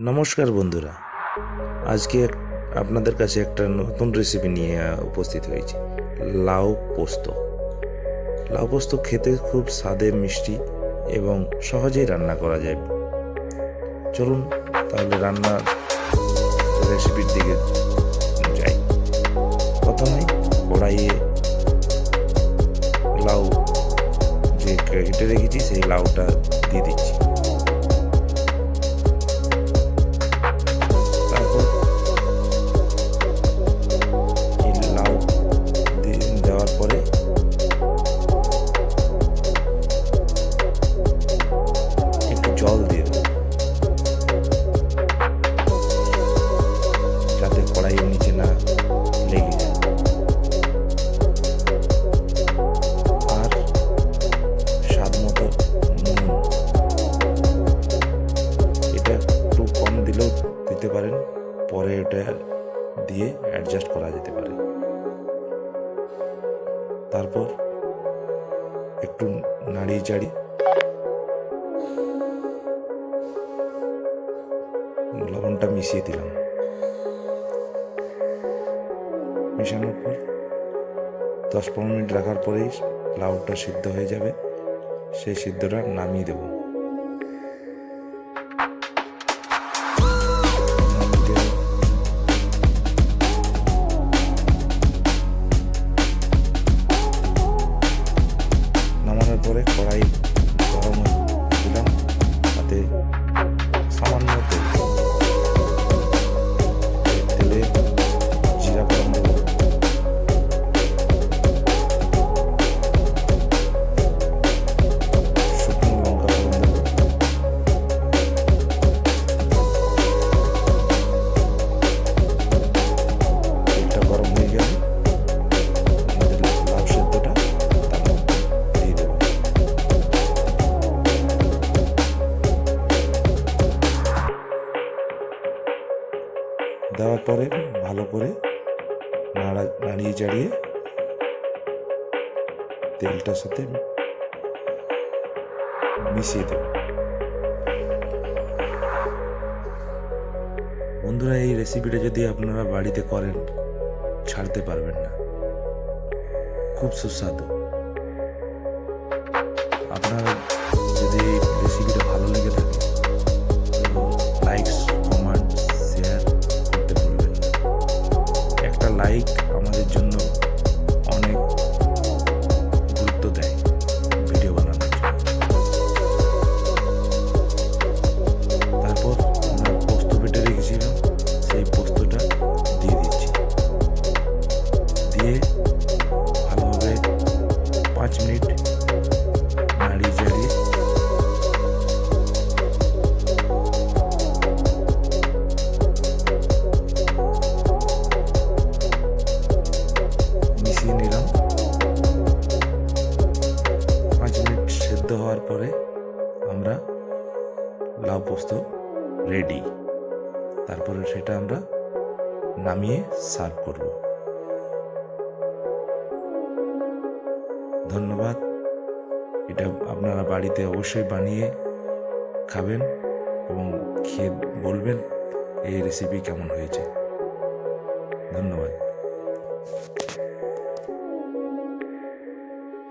নমস্কার বন্ধুরা, আজকে আপনাদের কাছে একটা নতুন রেসিপি নিয়ে উপস্থিত হয়েছি। লাউ পোস্ত। লাউ পোস্ত খেতে খুব স্বাদে মিষ্টি এবং সহজেই রান্না করা যায়। চলুন তাহলে রান্নার রেসিপির দিকে যাই। প্রথমে কড়াইয়ে লাউ যে কেটে রেখেছি সেই লাউটা দিয়ে দিচ্ছি। দেওয়ার পরে একটু জল দিয়ে দেবো যাতে কড়াইয়ের নিচে না লেগে যায়। আর স্বাদ মতো নুন, এটা একটু কম দিলেও দিতে পারেন, পরে এটা দিয়ে অ্যাডজাস্ট করা যেতে পারে। তারপর একটু নাড়িয়ে চাড়িয়ে লবণটা মিশিয়ে দিলাম। মেশানোর পর 10-15 মিনিট রাখার পরেই লাউটা সিদ্ধ হয়ে যাবে। সেই সিদ্ধটা নামিয়ে দেব। পরে কড়াই গরম দিলাম, তাতে সামান্য তেলে জিরা ফোড়ন দেবো, শুকনো লঙ্কা ফোড়ন দেবো, তেলটা গরম হয়ে গেলে আমাদের লাউ সেদ্ধটা তার মধ্যে দিয়ে দেবো। দেওয়ার পরে ভালো করে নাড়িয়ে চাড়িয়ে তেলটার সাথে মিশিয়ে দেব। বন্ধুরা, এই রেসিপিটা যদি আপনারা বাড়িতে করেন ছাড়তে পারবেন না, খুব সুস্বাদু। আপনারা যদি রেসিপিটা ভালো লেগে থাকে লাইক, কমেন্ট, শেয়ার করতে ভুলবেন না। একটা লাইক আমাদের জন্য অনেক গুরুত্ব দেয় ভিডিও বানানোর জন্য। তারপর আমরা পোস্ত বেটে রেখেছিলাম, সেই পোস্তটা দিয়ে দিচ্ছি। দিয়ে ভালোভাবে 5 মিনিট নাড়িয়ে চাড়িয়ে মিশিয়ে নিলাম। 5 মিনিট সেদ্ধ হওয়ার পরে আমরা লাউ পোস্ত রেডি। তারপরে সেটা আমরা নামিয়ে সার্ভ করব। ধন্যবাদ। এটা আপনারা বাড়িতে অবশ্যই বানিয়ে খাবেন এবং খেয়ে বলবেন এই রেসিপি কেমন হয়েছে। ধন্যবাদ।